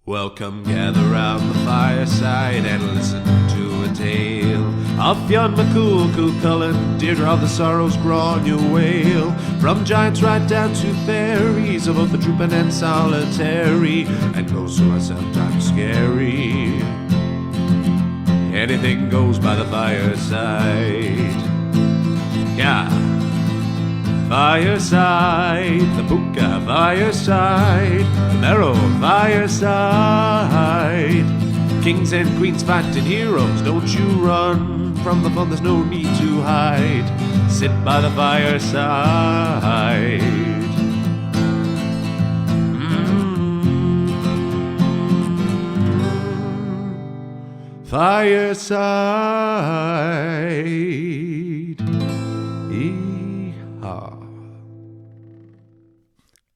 Welcome, gather round the fireside and listen to a tale of Fionn McCool, Cuchulainn, Deirdre of the Sorrows, Gráinne Wail. From giants right down to fairies, of both the drooping and solitary, and those who are sometimes scary. Anything goes by the fireside. Yeah. Fireside, the Puka fireside, the Marrow fireside. Kings and queens fighting heroes, don't you run from the fun, there's no need to hide. Sit by the fireside. Fireside.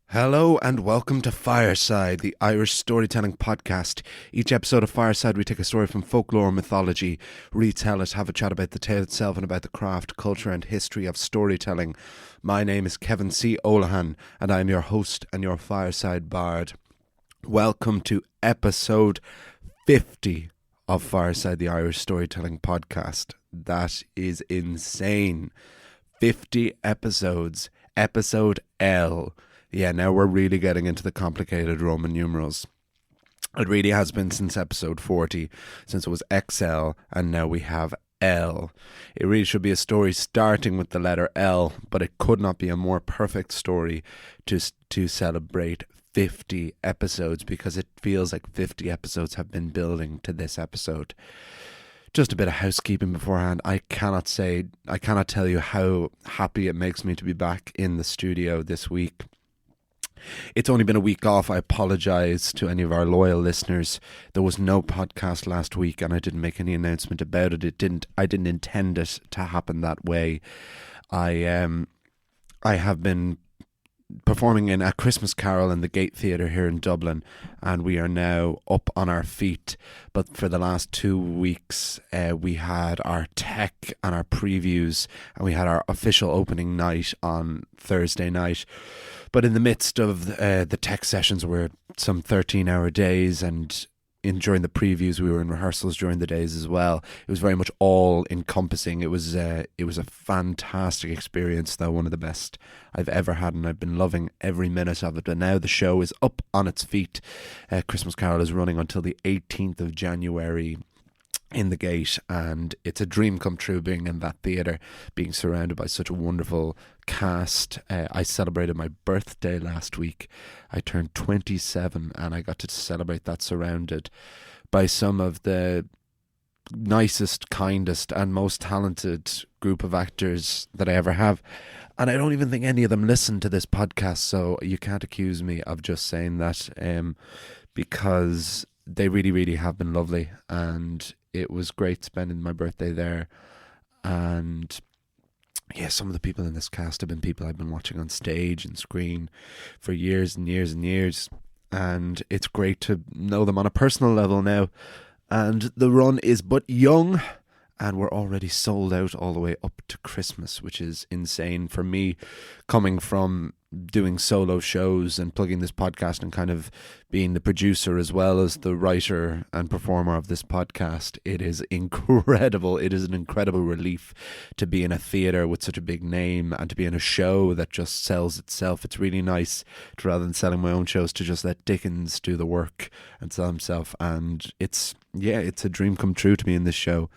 Hello and welcome to Fireside, the Irish storytelling podcast. Each episode of Fireside, we take a story from folklore or mythology, retell it, have a chat about the tale itself and about the craft, culture and history of storytelling. My name is Kevin C. O'Lahan and I am your host and your Fireside Bard. Welcome to episode 50 of Fireside, the Irish storytelling podcast. That is insane. 50 episodes. Episode L. Yeah, now we're really getting into the complicated Roman numerals. It really has been since episode 40, since it was XL, and now we have L. It really should be a story starting with the letter L, but it could not be a more perfect story to celebrate 50 episodes, because it feels like 50 episodes have been building to this episode. Just a bit of housekeeping beforehand. I cannot tell you how happy it makes me to be back in the studio this week. It's only been a week off. I apologise to any of our loyal listeners. There was no podcast last week and I didn't make any announcement about it. I didn't intend it to happen that way. I have been performing in A Christmas Carol in the Gate Theatre here in Dublin, and we are now up on our feet. But for the last 2 weeks we had our tech and our previews, and we had our official opening night on Thursday night. But in the midst of the tech sessions were some 13-hour days, and during the previews we were in rehearsals during the days as well. It was very much all encompassing. It was a fantastic experience, though, one of the best I've ever had, and I've been loving every minute of it. And now the show is up on its feet. Christmas Carol is running until the 18th of January in the Gate, and it's a dream come true being in that theatre, being surrounded by such a wonderful cast. I celebrated my birthday last week. I turned 27 and I got to celebrate that surrounded by some of the nicest, kindest and most talented group of actors that I ever have. And I don't even think any of them listen to this podcast, so you can't accuse me of just saying that, because they really, really have been lovely, and it was great spending my birthday there. And yeah, some of the people in this cast have been people I've been watching on stage and screen for years and years and years, and it's great to know them on a personal level now. And the run is but young, and we're already sold out all the way up to Christmas, which is insane for me, coming from doing solo shows and plugging this podcast and kind of being the producer as well as the writer and performer of this podcast. It is incredible. It is an incredible relief to be in a theatre with such a big name and to be in a show that just sells itself. It's really nice to, rather than selling my own shows, to just let Dickens do the work and sell himself. And it's a dream come true to be in this show.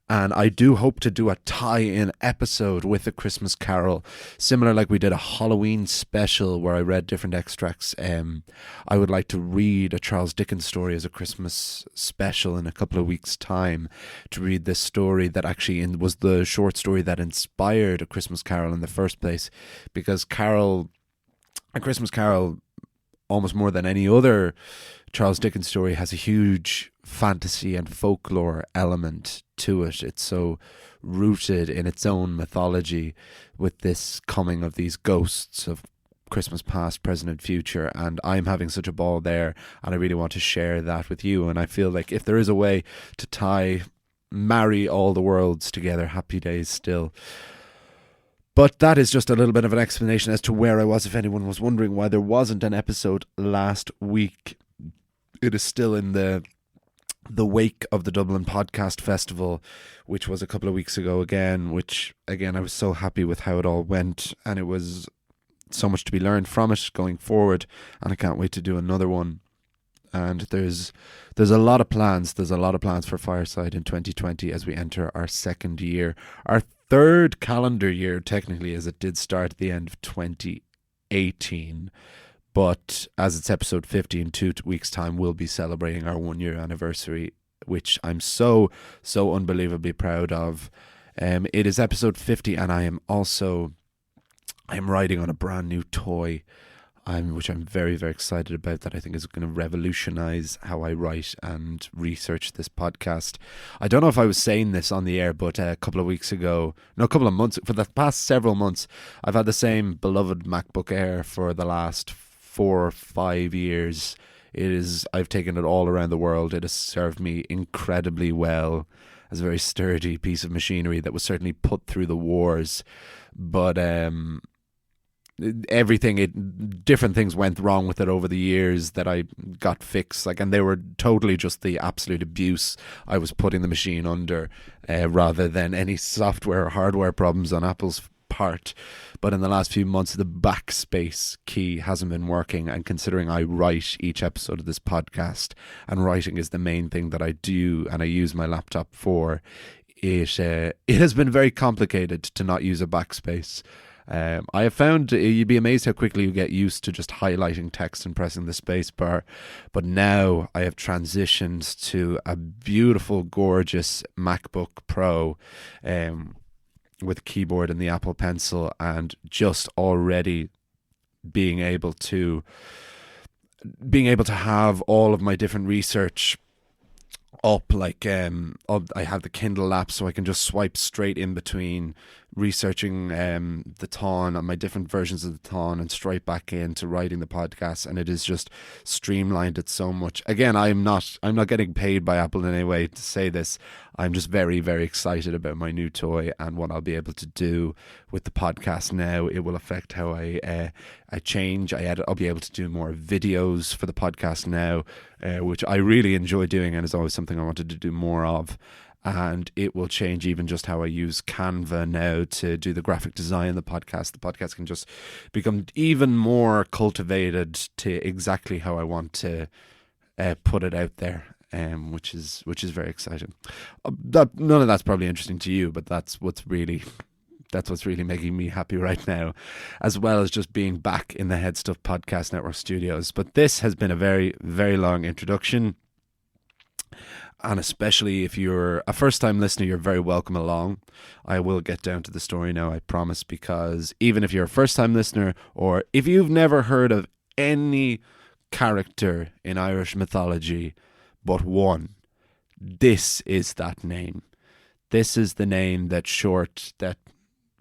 And I do hope to do a tie-in episode with A Christmas Carol, similar like we did a Halloween special where I read different extracts. I would like to read a Charles Dickens story as a Christmas special in a couple of weeks' time, to read this story that actually was the short story that inspired A Christmas Carol in the first place, because A Christmas Carol, almost more than any other Charles Dickens story, has a huge fantasy and folklore element to it. It's so rooted in its own mythology, with this coming of these ghosts of Christmas past, present and future, and I'm having such a ball there, and I really want to share that with you. And I feel like if there is a way to marry all the worlds together, happy days still. But that is just a little bit of an explanation as to where I was, if anyone was wondering why there wasn't an episode last week. It is still in the wake of the Dublin Podcast Festival, which was a couple of weeks ago again, which again I was so happy with how it all went, and it was so much to be learned from it going forward, and I can't wait to do another one. And there's a lot of plans. There's a lot of plans for Fireside in 2020 as we enter our second year, our third calendar year technically, as it did start at the end of 2018. But as it's episode 50 in 2 weeks' time, we'll be celebrating our 1 year anniversary, which I'm so unbelievably proud of. It is episode 50, and I'm writing on a brand new toy, which I'm very, very excited about, that I think is going to revolutionize how I write and research this podcast. I don't know if I was saying this on the air, but a couple of months, for the past several months, I've had the same beloved MacBook Air for the last 4 or 5 years. I've taken it all around the world. It has served me incredibly well as a very sturdy piece of machinery that was certainly put through the wars. But different things went wrong with it over the years that I got fixed, and they were totally just the absolute abuse I was putting the machine under, rather than any software or hardware problems on Apple's part. But in the last few months, the backspace key hasn't been working, and considering I write each episode of this podcast, and writing is the main thing that I do and I use my laptop for, it has been very complicated to not use a backspace. I have found you'd be amazed how quickly you get used to just highlighting text and pressing the space bar, but now I have transitioned to a beautiful, gorgeous MacBook Pro with a keyboard and the Apple Pencil, and just already being able to have all of my different research up, I have the Kindle app, so I can just swipe straight in between researching the Tawn and my different versions of the Tawn, and straight back into writing the podcast, and it has just streamlined it so much. Again, I'm not getting paid by Apple in any way to say this. I'm just very, very excited about my new toy and what I'll be able to do with the podcast now. It will affect how I change, I edit. I'll be able to do more videos for the podcast now, which I really enjoy doing, and is always something I wanted to do more of. And it will change even just how I use Canva now to do the graphic design of the podcast. The podcast can just become even more cultivated to exactly how I want to put it out there, which is very exciting. None of that's probably interesting to you, but that's what's really making me happy right now, as well as just being back in the Head Stuff Podcast Network studios. But this has been a very, very long introduction. And especially if you're a first-time listener, you're very welcome along. I will get down to the story now, I promise, because even if you're a first-time listener, or if you've never heard of any character in Irish mythology but one, this is that name. This is the name that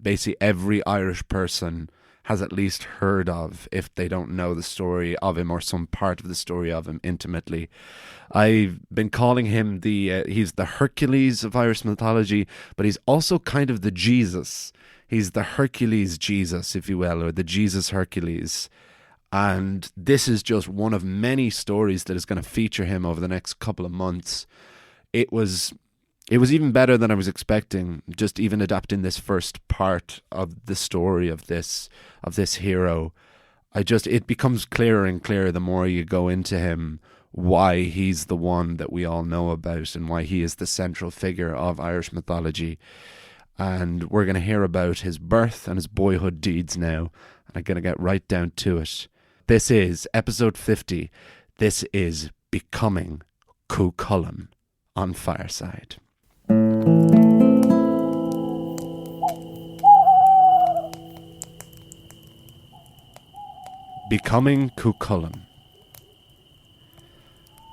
basically every Irish person has at least heard of, if they don't know the story of him or some part of the story of him intimately. I've been calling him he's the Hercules of Irish mythology, but he's also kind of the Jesus. He's the Hercules Jesus, if you will, or the Jesus Hercules. And this is just one of many stories that is going to feature him over the next couple of months. It was even better than I was expecting, just even adapting this first part of the story of this hero. It becomes clearer and clearer the more you go into him, why he's the one that we all know about and why he is the central figure of Irish mythology. And we're going to hear about his birth and his boyhood deeds now. And I'm going to get right down to it. This is episode 50. This is Becoming Chulainn on Fireside. Becoming Chulainn.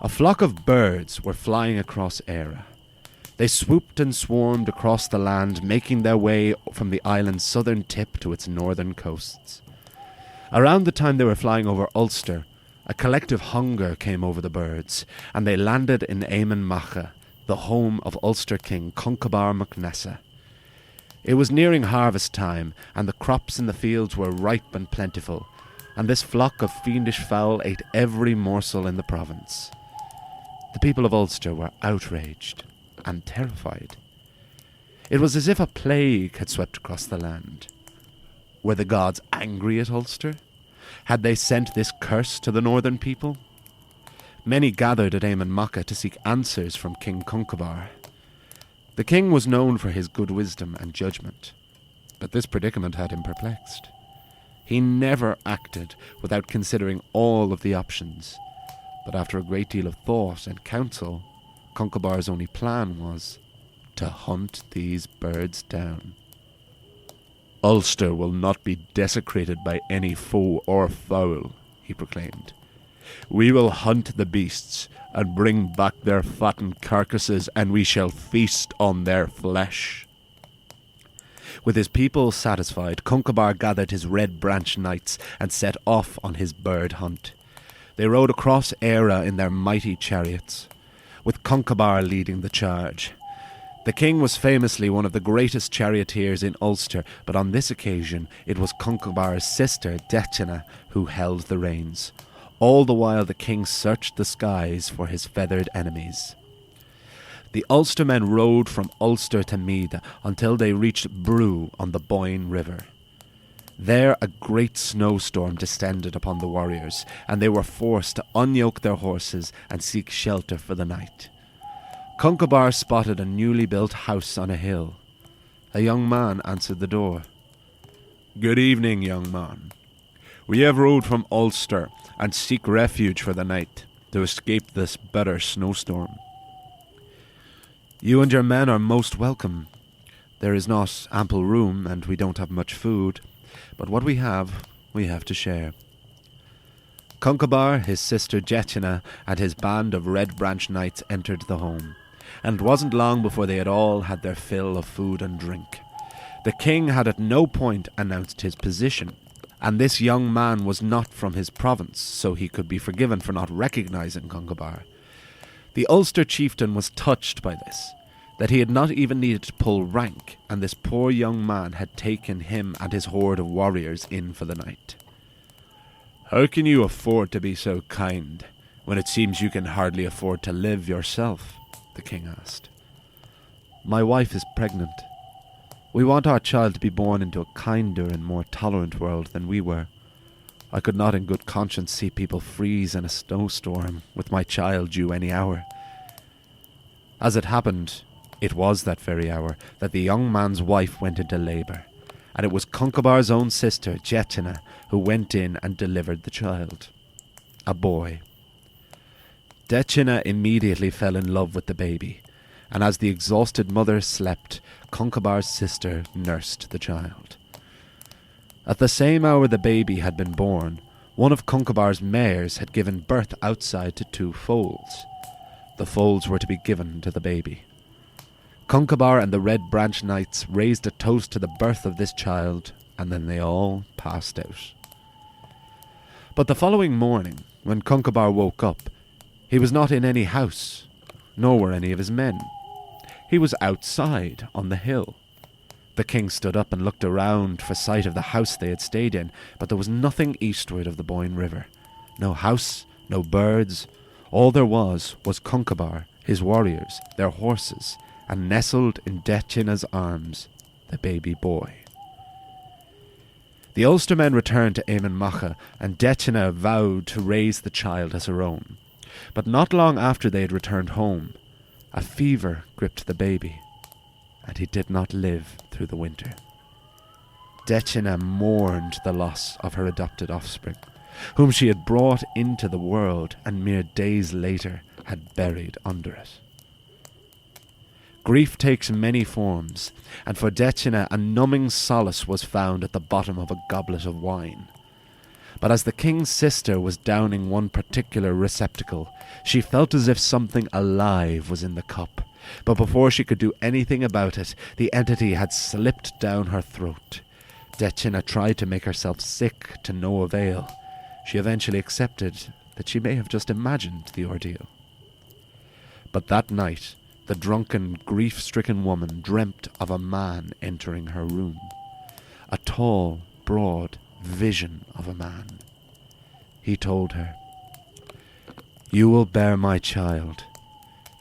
A flock of birds were flying across Éire. They swooped and swarmed across the land, making their way from the island's southern tip to its northern coasts. Around the time they were flying over Ulster, a collective hunger came over the birds, and they landed in Éamonn Macha, the home of Ulster King Concobar mac Nessa. It was nearing harvest time, and the crops in the fields were ripe and plentiful, and this flock of fiendish fowl ate every morsel in the province. The people of Ulster were outraged and terrified. It was as if a plague had swept across the land. Were the gods angry at Ulster? Had they sent this curse to the northern people? Many gathered at Eamon Macha to seek answers from King Concobar. The king was known for his good wisdom and judgment, but this predicament had him perplexed. He never acted without considering all of the options, but after a great deal of thought and counsel, Concobar's only plan was to hunt these birds down. "Ulster will not be desecrated by any foe or foul," he proclaimed. "We will hunt the beasts and bring back their fattened carcasses, and we shall feast on their flesh." With his people satisfied, Concobar gathered his Red Branch Knights and set off on his bird hunt. They rode across Éire in their mighty chariots, with Concobar leading the charge. The king was famously one of the greatest charioteers in Ulster, but on this occasion it was Concobar's sister, Decina, who held the reins. All the while the king searched the skies for his feathered enemies. The Ulstermen rode from Ulster to Meath until they reached Brew on the Boyne River. There a great snowstorm descended upon the warriors, and they were forced to unyoke their horses and seek shelter for the night. Concobar spotted a newly built house on a hill. A young man answered the door. "Good evening, young man. We have rode from Ulster and seek refuge for the night to escape this bitter snowstorm." "You and your men are most welcome. There is not ample room, and we don't have much food, but what we have to share." Concobar, his sister Decina, and his band of Red Branch Knights entered the home, and it wasn't long before they had all had their fill of food and drink. The king had at no point announced his position, and this young man was not from his province, so he could be forgiven for not recognizing Concobar. The Ulster chieftain was touched by this, that he had not even needed to pull rank, and this poor young man had taken him and his horde of warriors in for the night. "How can you afford to be so kind, when it seems you can hardly afford to live yourself?" the king asked. "My wife is pregnant. We want our child to be born into a kinder and more tolerant world than we were. I could not in good conscience see people freeze in a snowstorm with my child due any hour." As it happened, it was that very hour that the young man's wife went into labour, and it was Concobar's own sister, Decina, who went in and delivered the child. A boy. Decina immediately fell in love with the baby, and as the exhausted mother slept, Concobar's sister nursed the child. At the same hour the baby had been born, one of Concobar's mares had given birth outside to 2 foals. The foals were to be given to the baby. Concobar and the Red Branch Knights raised a toast to the birth of this child, and then they all passed out. But the following morning, when Concobar woke up, he was not in any house, nor were any of his men. He was outside on the hill. The king stood up and looked around for sight of the house they had stayed in, but there was nothing eastward of the Boyne River. No house, no birds. All there was Concobar, his warriors, their horses, and nestled in Decina's arms, the baby boy. The Ulstermen returned to Eamon Macha, and Decina vowed to raise the child as her own. But not long after they had returned home, a fever gripped the baby, and he did not live through the winter. Decina mourned the loss of her adopted offspring, whom she had brought into the world and mere days later had buried under it. Grief takes many forms, and for Decina a numbing solace was found at the bottom of a goblet of wine. But as the king's sister was downing one particular receptacle, she felt as if something alive was in the cup, but before she could do anything about it, the entity had slipped down her throat. Decina tried to make herself sick to no avail. She eventually accepted that she may have just imagined the ordeal. But that night, the drunken, grief-stricken woman dreamt of a man entering her room. A tall, broad vision of a man. He told her, "You will bear my child,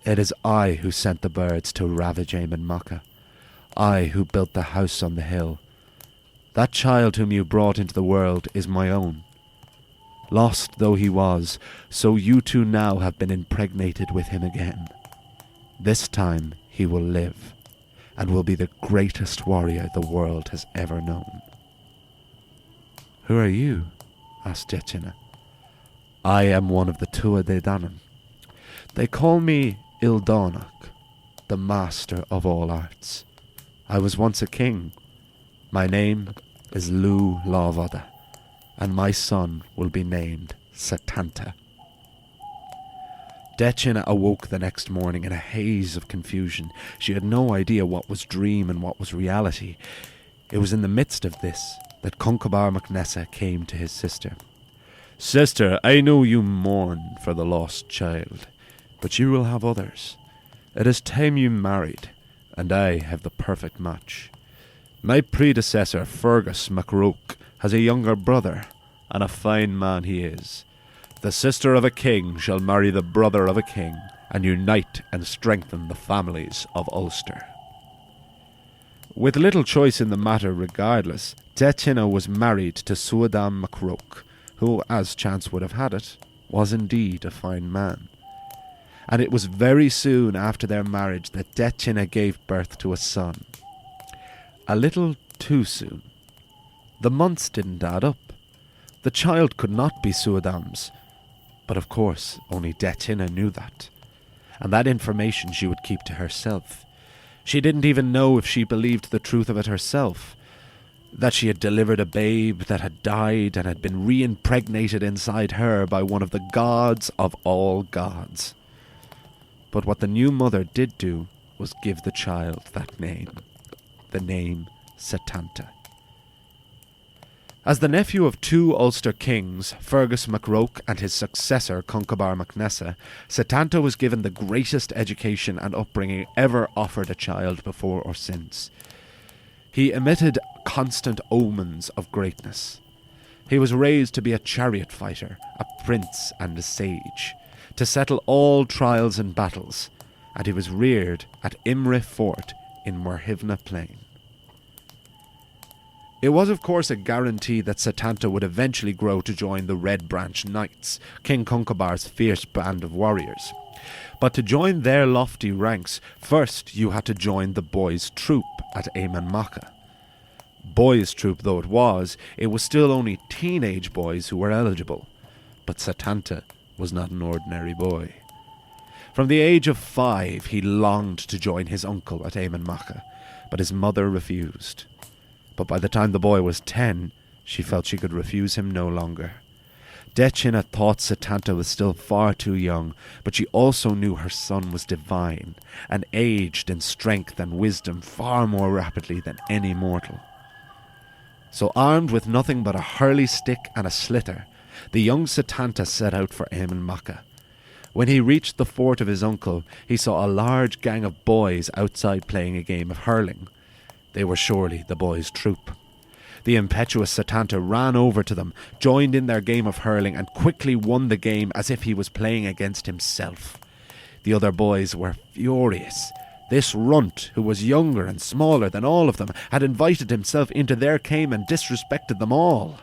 It is I who sent the birds to ravage Eamon Macha. I who built the house on the hill. That child whom you brought into the world is my own. Lost though he was, so you two now have been impregnated with him again. This time he will live, and will be the greatest warrior the world has ever known. Who are you? Asked Decina. I am one of the Tua de Danann. They call me Ildonach, the master of all arts. I was once a king. My name is Lu Lawvoda, and my son will be named Setanta. Decina awoke the next morning in a haze of confusion. She had no idea what was dream and what was reality. It was in the midst of this that Concobar MacNessa came to his sister. Sister, I know you mourn for the lost child, but you will have others. It is time you married, and I have the perfect match. My predecessor, Fergus MacRoke, has a younger brother, and a fine man he is. The sister of a king shall marry the brother of a king, and unite and strengthen the families of Ulster. With little choice in the matter regardless, Decina was married to Suadan MacRoke, who, as chance would have had it, was indeed a fine man. And it was very soon after their marriage that Decina gave birth to a son. A little too soon. The months didn't add up. The child could not be Suadam's, but of course only Decina knew that, and that information she would keep to herself. She didn't even know if she believed the truth of it herself, that she had delivered a babe that had died and had been re-impregnated inside her by one of the gods of all gods. But what the new mother did do was give the child that name, the name Setanta. As the nephew of two Ulster kings, Fergus MacRoke and his successor Concobar MacNessa, Setanta was given the greatest education and upbringing ever offered a child before or since. He emitted constant omens of greatness. He was raised to be a chariot fighter, a prince and a sage, to settle all trials and battles, and he was reared at Imre Fort in Merhivna Plain. It was of course a guarantee that Setanta would eventually grow to join the Red Branch Knights, King Concobar's fierce band of warriors. But to join their lofty ranks, first you had to join the boys' troop at Eamon Macha. Boys' troop though it was still only teenage boys who were eligible. But Setanta was not an ordinary boy. From the age of 5 he longed to join his uncle at Eamon Macha, but his mother refused. But by the time the boy was 10, she felt she could refuse him no longer. Decina thought Setanta was still far too young, but she also knew her son was divine, and aged in strength and wisdom far more rapidly than any mortal. So armed with nothing but a hurley stick and a sliotar, the young Setanta set out for Eamon Macha. When he reached the fort of his uncle, he saw a large gang of boys outside playing a game of hurling. They were surely the boys' troop. The impetuous Setanta ran over to them, joined in their game of hurling, and quickly won the game as if he was playing against himself. The other boys were furious. This runt, who was younger and smaller than all of them, had invited himself into their game and disrespected them all.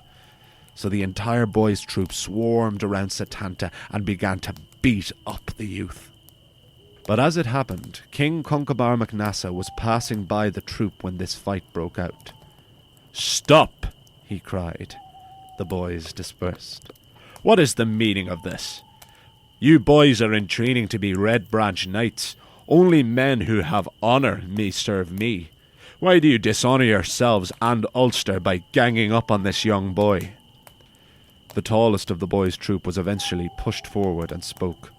So the entire boys' troop swarmed around Setanta and began to beat up the youth. But as it happened, King Concobar MacNessa was passing by the troop when this fight broke out. "Stop!" he cried. The boys dispersed. "What is the meaning of this? You boys are in training to be Red Branch Knights. Only men who have honour may serve me. Why do you dishonour yourselves and Ulster by ganging up on this young boy?" The tallest of the boys' troop was eventually pushed forward and spoke.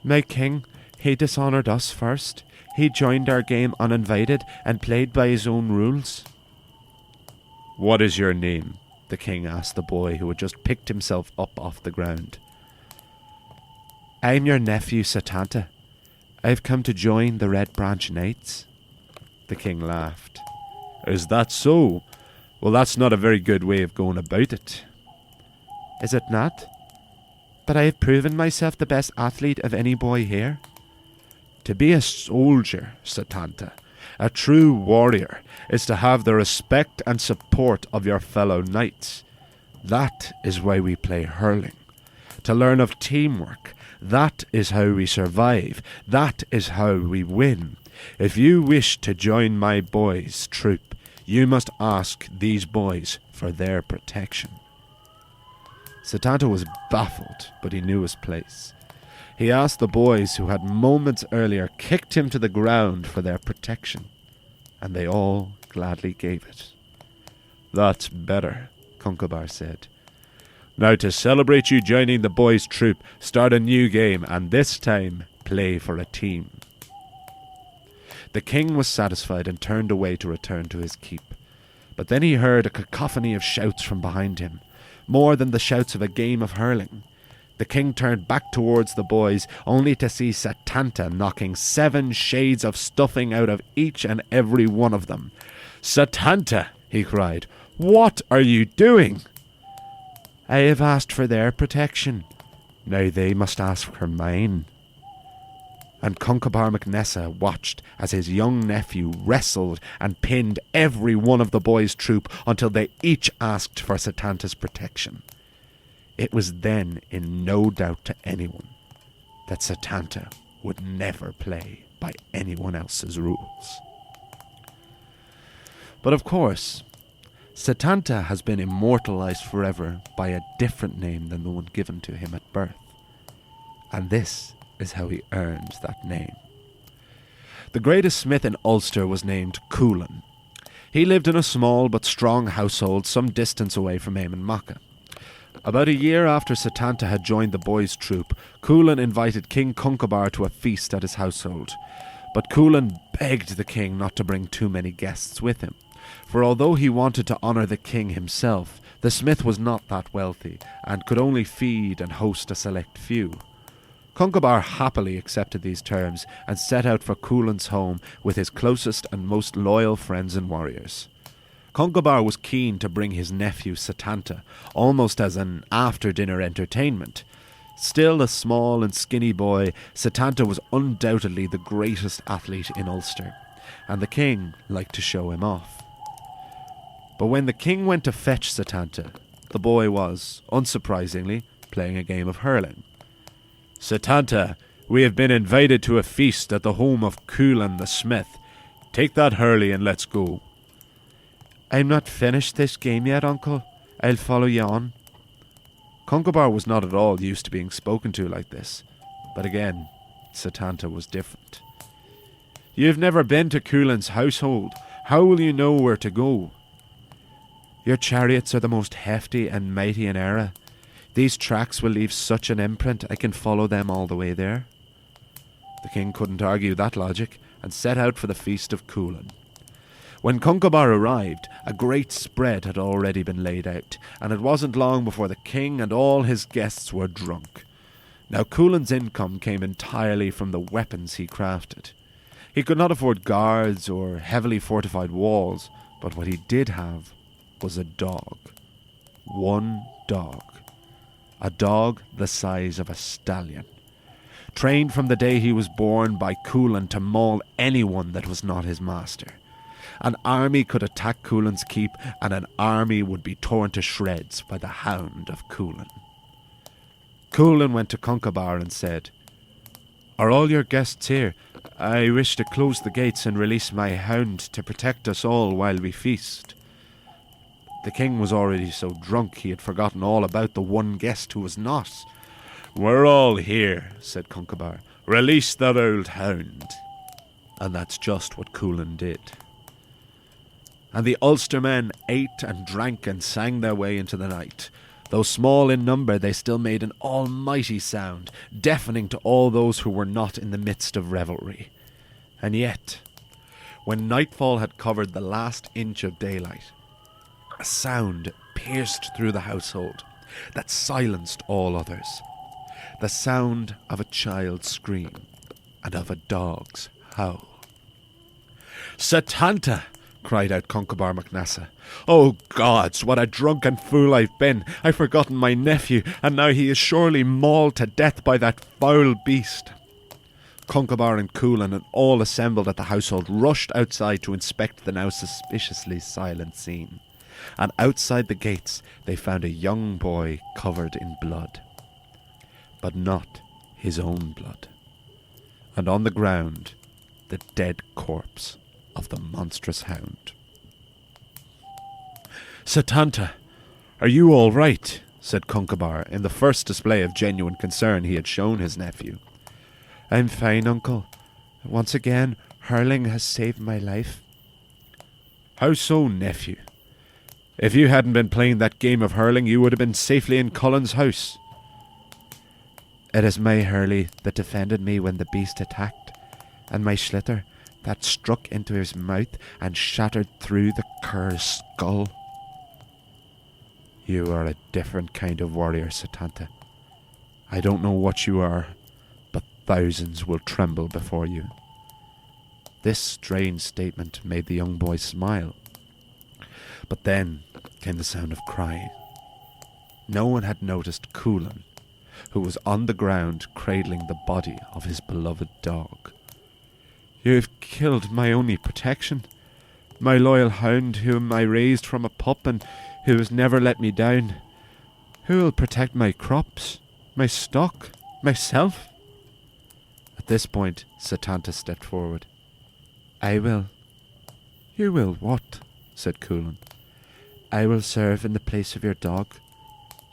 "My king, he dishonoured us first. He joined our game uninvited and played by his own rules." "What is your name?" the king asked the boy who had just picked himself up off the ground. "I'm your nephew Setanta. I've come to join the Red Branch Knights." The king laughed. "Is that so? Well, that's not a very good way of going about it." "Is it not? But I have proven myself the best athlete of any boy here." To be a soldier, Satanta, a true warrior, is to have the respect and support of your fellow knights. That is why we play hurling. To learn of teamwork. That is how we survive. That is how we win. If you wish to join my boys' troop, you must ask these boys for their protection. Satanta was baffled, but he knew his place. He asked the boys who had moments earlier kicked him to the ground for their protection, and they all gladly gave it. "That's better," Concobar said. "Now to celebrate you joining the boys' troop, start a new game, and this time play for a team." The king was satisfied and turned away to return to his keep. But then he heard a cacophony of shouts from behind him, more than the shouts of a game of hurling. The king turned back towards the boys, only to see Satanta knocking 7 shades of stuffing out of each and every one of them. "Satanta!" he cried. "What are you doing?" "I have asked for their protection. Now they must ask for mine." And Concobar MacNessa watched as his young nephew wrestled and pinned every one of the boys' troop until they each asked for Satanta's protection. It was then in no doubt to anyone that Satanta would never play by anyone else's rules. But of course, Satanta has been immortalized forever by a different name than the one given to him at birth. And this is how he earned that name. The greatest smith in Ulster was named Chulainn. He lived in a small but strong household some distance away from Eamon Macha. About a year after Satanta had joined the boys' troop, Chulainn invited King Concobar to a feast at his household. But Chulainn begged the king not to bring too many guests with him, for although he wanted to honour the king himself, the smith was not that wealthy and could only feed and host a select few. Concobar happily accepted these terms and set out for Chulainn's home with his closest and most loyal friends and warriors. Concobar was keen to bring his nephew Satanta, almost as an after-dinner entertainment. Still a small and skinny boy, Satanta was undoubtedly the greatest athlete in Ulster, and the king liked to show him off. But when the king went to fetch Satanta, the boy was, unsurprisingly, playing a game of hurling. "Satanta, we have been invited to a feast at the home of Chulainn the smith. Take that hurley and let's go." "I'm not finished this game yet, uncle. I'll follow you on." Concobar was not at all used to being spoken to like this, but again, Satanta was different. "You've never been to Chulainn's household. How will you know where to go?" "Your chariots are the most hefty and mighty in Era. These tracks will leave such an imprint I can follow them all the way there." The king couldn't argue that logic and set out for the feast of Chulainn. When Concobar arrived, a great spread had already been laid out, and it wasn't long before the king and all his guests were drunk. Now Chulainn's income came entirely from the weapons he crafted. He could not afford guards or heavily fortified walls, but what he did have was a dog. One dog. A dog the size of a stallion. Trained from the day he was born by Chulainn to maul anyone that was not his master. An army could attack Chulainn's keep, and an army would be torn to shreds by the hound of Chulainn. Chulainn went to Concobar and said, "Are all your guests here? I wish to close the gates and release my hound to protect us all while we feast." The king was already so drunk he had forgotten all about the one guest who was not. "We're all here," said Concobar. "Release that old hound." And that's just what Chulainn did. And the Ulstermen ate and drank and sang their way into the night. Though small in number, they still made an almighty sound, deafening to all those who were not in the midst of revelry. And yet, when nightfall had covered the last inch of daylight, a sound pierced through the household that silenced all others. The sound of a child's scream and of a dog's howl. "Satanta!" cried out Concobar MacNessa. "Oh gods, what a drunken fool I've been! I've forgotten my nephew, and now he is surely mauled to death by that foul beast." Concobar and Chulainn and all assembled at the household rushed outside to inspect the now suspiciously silent scene. And outside the gates they found a young boy covered in blood. But not his own blood. And on the ground, the dead corpse of the monstrous hound. "Setanta, are you all right?" said Concobar, in the first display of genuine concern he had shown his nephew. "I'm fine, uncle. Once again, hurling has saved my life." "How so, nephew? If you hadn't been playing that game of hurling, you would have been safely in Cullen's house." "It is my hurley that defended me when the beast attacked, and my schlitter that struck into his mouth and shattered through the cur's skull." "You are a different kind of warrior, Setanta. I don't know what you are, but thousands will tremble before you." This strange statement made the young boy smile. But then came the sound of crying. No one had noticed Chulainn, who was on the ground cradling the body of his beloved dog. "You have killed my only protection, my loyal hound whom I raised from a pup and who has never let me down. Who will protect my crops, my stock, myself?" At this point, Setanta stepped forward. "I will." "You will what?" said Chulainn. "I will serve in the place of your dog.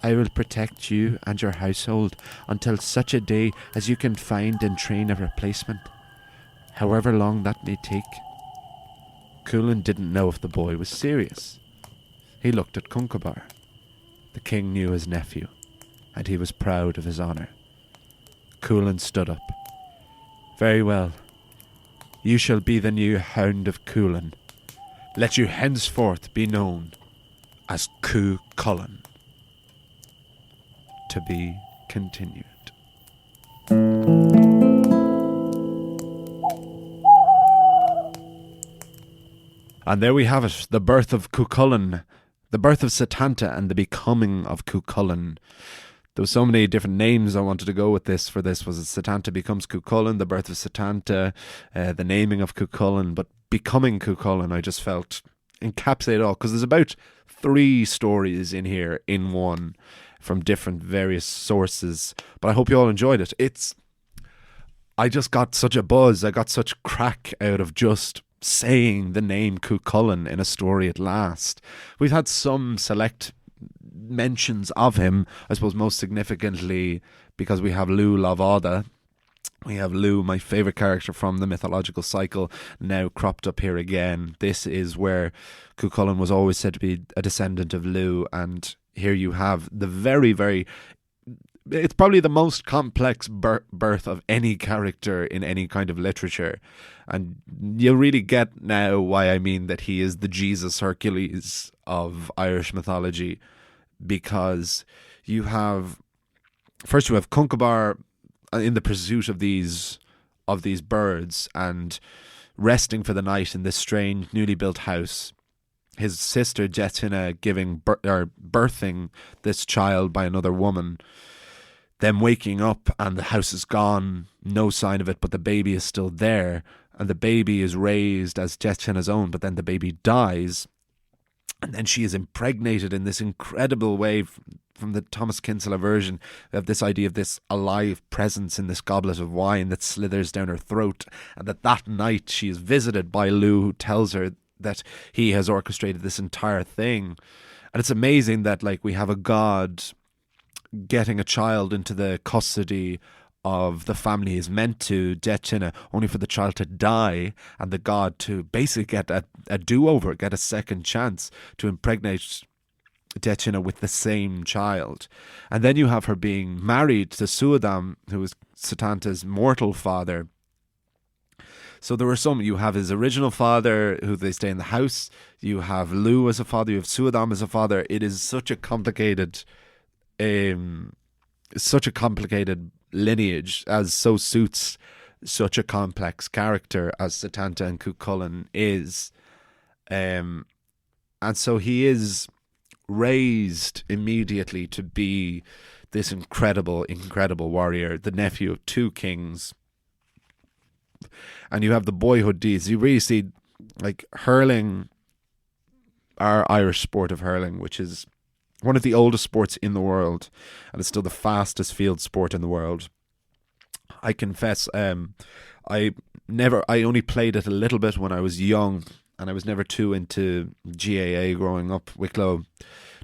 I will protect you and your household until such a day as you can find and train a replacement, however long that may take." Chulainn didn't know if the boy was serious. He looked at Concobar. The king knew his nephew, and he was proud of his honour. Chulainn stood up. "Very well. You shall be the new Hound of Chulainn. Let you henceforth be known as Chulainn." To be continued. And there we have it, the birth of Chulainn, the birth of Setanta and the becoming of Chulainn. There were so many different names I wanted to go with this. For this was Setanta becomes Chulainn, the birth of Setanta, the naming of Chulainn, but becoming Chulainn I just felt encapsulated all, because there's about 3 stories in here in one from different various sources. But I hope you all enjoyed it. I just got such a buzz. I got such crack out of just saying the name Chulainn in a story at last. We've had some select mentions of him, I suppose most significantly because we have Lugh Lavada. We have Lugh, my favourite character from the mythological cycle, now cropped up here again. This is where Chulainn was always said to be a descendant of Lugh, and here you have the very, very... It's probably the most complex birth of any character in any kind of literature. And you'll really get now why I mean that he is the Jesus Hercules of Irish mythology. Because you have... First you have Concobar in the pursuit of these birds and resting for the night in this strange newly built house. His sister Jettina birthing this child by another woman. Them waking up and the house is gone, no sign of it, but the baby is still there, and the baby is raised as Jettina's own, but then the baby dies, and then she is impregnated in this incredible way. From the Thomas Kinsella version, we have this idea of this alive presence in this goblet of wine that slithers down her throat, and that night she is visited by Lugh, who tells her that he has orchestrated this entire thing. And it's amazing that we have a god getting a child into the custody of the family he's meant to, Jettina, only for the child to die and the god to basically get a do-over, get a second chance to impregnate Jettina with the same child. And then you have her being married to Suadam, who is Setanta's mortal father. So there were you have his original father, who they stay in the house. You have Lugh as a father. You have Suadam as a father. It is such a complicated lineage, as so suits such a complex character as Setanta and Chulainn is. And so he is raised immediately to be this incredible, incredible warrior, the nephew of 2 kings. and you have the boyhood days. You really see like hurling, our Irish sport of hurling, which is one of the oldest sports in the world, and it's still the fastest field sport in the world. I confess, I only played it a little bit when I was young, and I was never too into GAA growing up. Wicklow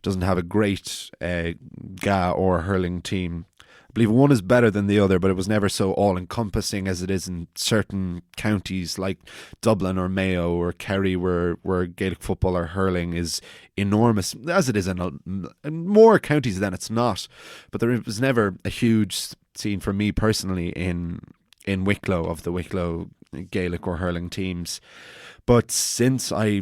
doesn't have a great GAA or hurling team. I believe one is better than the other, but it was never so all-encompassing as it is in certain counties like Dublin or Mayo or Kerry, where Gaelic football or hurling is enormous, as it is in more counties than it's not. But there was never a huge scene for me personally in Wicklow, of the Wicklow Gaelic or hurling teams. But since I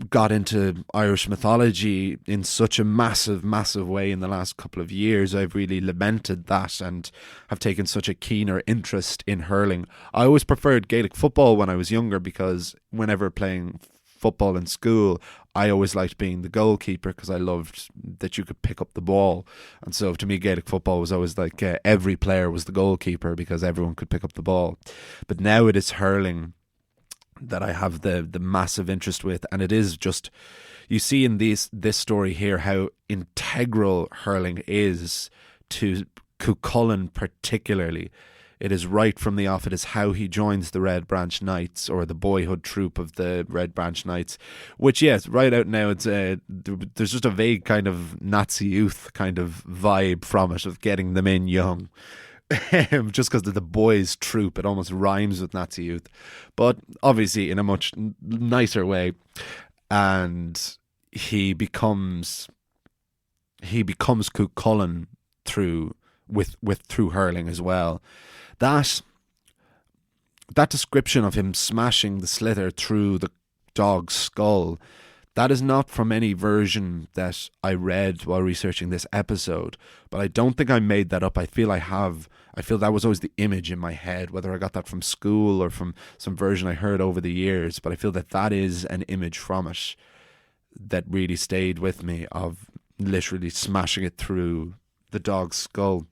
got into Irish mythology in such a massive way in the last couple of years, I've really lamented that and have taken such a keener interest in hurling. I always preferred Gaelic football when I was younger, because whenever playing football in school, I always liked being the goalkeeper because I loved that you could pick up the ball. And so to me, Gaelic football was always like every player was the goalkeeper because everyone could pick up the ball. But now it is hurling that I have the massive interest with, and it is just, you see in this story here how integral hurling is to Chulainn particularly. It is right from the off. It is how he joins the Red Branch Knights, or the boyhood troop of the Red Branch Knights, which, yes, right out now, it's there's just a vague kind of Nazi youth kind of vibe from it, of getting them in young. Just because of the boys' troop, it almost rhymes with Nazi youth, but obviously in a much nicer way. And he becomes Chulainn through hurling as well. That description of him smashing the slither through the dog's skull, that is not from any version that I read while researching this episode, but I don't think I made that up. I feel that was always the image in my head, whether I got that from school or from some version I heard over the years, but I feel that is an image from it that really stayed with me, of literally smashing it through the dog's skull.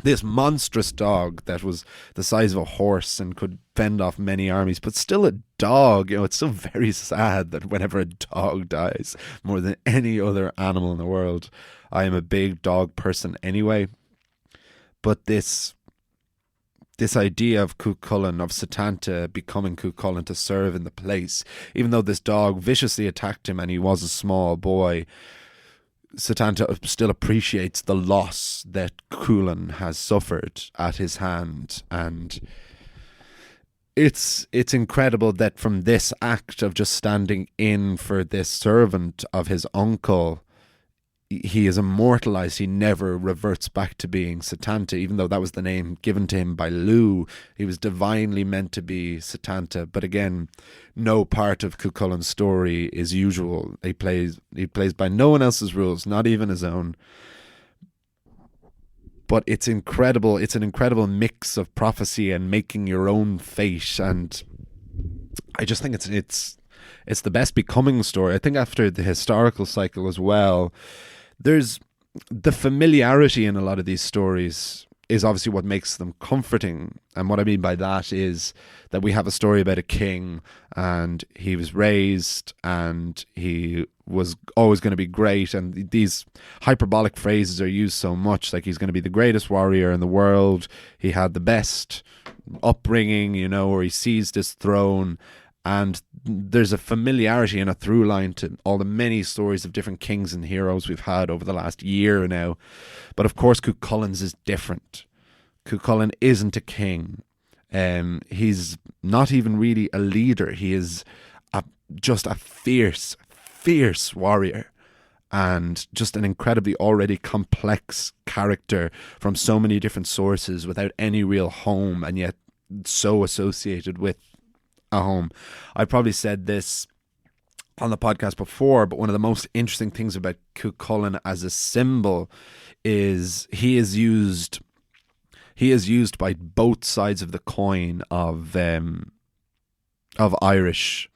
This monstrous dog that was the size of a horse and could fend off many armies, but still a dog. It's so very sad that whenever a dog dies, more than any other animal in the world, I am a big dog person anyway. But this idea of Chulainn, of Setanta becoming Chulainn to serve in the place, even though this dog viciously attacked him and he was a small boy, Setanta still appreciates the loss that Chulainn has suffered at his hand. And it's incredible that from this act of just standing in for this servant of his uncle, he is immortalized. He never reverts back to being Setanta, even though that was the name given to him by Lugh. He was divinely meant to be Setanta. But again, no part of Chulainn's story is usual. He plays by no one else's rules, not even his own. But it's incredible. It's an incredible mix of prophecy and making your own fate. And I just think it's the best becoming story. I think after the historical cycle as well, there's the familiarity in a lot of these stories is obviously what makes them comforting. And what I mean by that is that we have a story about a king, and he was raised and he was always going to be great. And these hyperbolic phrases are used so much, like he's going to be the greatest warrior in the world. He had the best upbringing, or he seized his throne. And there's a familiarity and a through line to all the many stories of different kings and heroes we've had over the last year now. But of course, Chulainn's is different. Chulainn isn't a king. He's not even really a leader. He is just a fierce warrior, and just an incredibly already complex character from so many different sources, without any real home, and yet so associated with a home. I probably said this on the podcast before, but one of the most interesting things about Chulainn as a symbol is he is used by both sides of the coin of Irish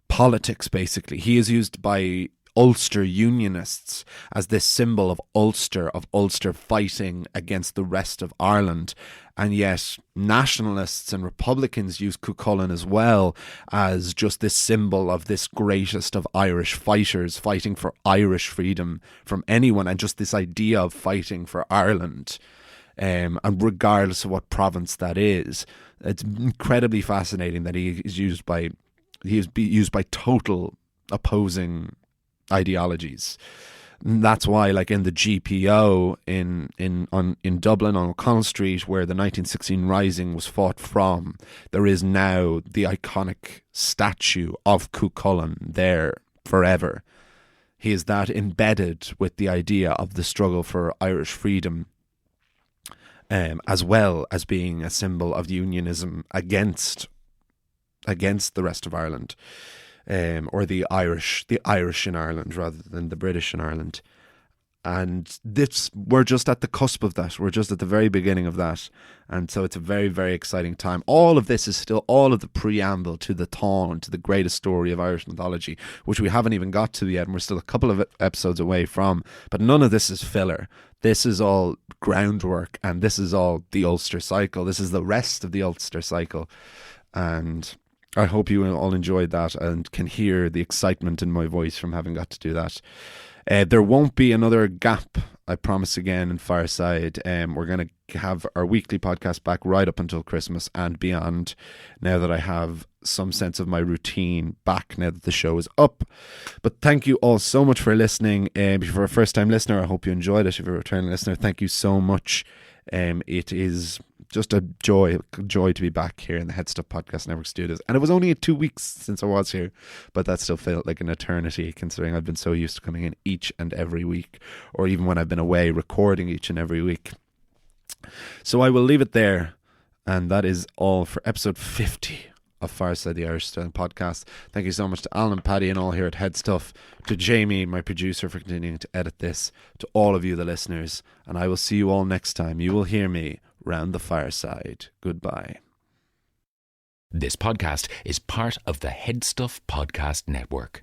politics. Basically, he is used by Ulster Unionists as this symbol of Ulster fighting against the rest of Ireland. And yet nationalists and Republicans use Cuchulainn as well as just this symbol of this greatest of Irish fighters fighting for Irish freedom from anyone, and just this idea of fighting for Ireland. And regardless of what province that is, it's incredibly fascinating that he is used by total opposing ideologies. And that's why, like in the GPO in Dublin on O'Connell Street, where the 1916 Rising was fought from, there is now the iconic statue of Cuchulainn there forever. He is that embedded with the idea of the struggle for Irish freedom, as well as being a symbol of unionism against the rest of Ireland, or the Irish in Ireland rather than the British in Ireland. And we're just at the cusp of that. We're just at the very beginning of that. And so it's a very, very exciting time. All of this is still all of the preamble to the Táin, to the greatest story of Irish mythology, which we haven't even got to yet, and we're still a couple of episodes away from. But none of this is filler. This is all groundwork, and this is all the Ulster cycle. This is the rest of the Ulster cycle. And I hope you all enjoyed that and can hear the excitement in my voice from having got to do that. There won't be another gap, I promise again, in Fireside. We're going to have our weekly podcast back right up until Christmas and beyond, now that I have some sense of my routine back, now that the show is up. But thank you all so much for listening. If you're a first-time listener, I hope you enjoyed it. If you're a returning listener, thank you so much. It is just a joy to be back here in the Head Stuff Podcast Network studios. And it was only 2 weeks since I was here, but that still felt like an eternity, considering I've been so used to coming in each and every week, or even when I've been away recording each and every week. So I will leave it there, and that is all for episode 50 of Fireside, the Irish Storytelling Podcast. Thank you so much to Alan and Paddy and all here at Head Stuff, to Jamie, my producer, for continuing to edit this, to all of you, the listeners, and I will see you all next time. You will hear me round the fireside. Goodbye. This podcast is part of the Head Stuff Podcast Network.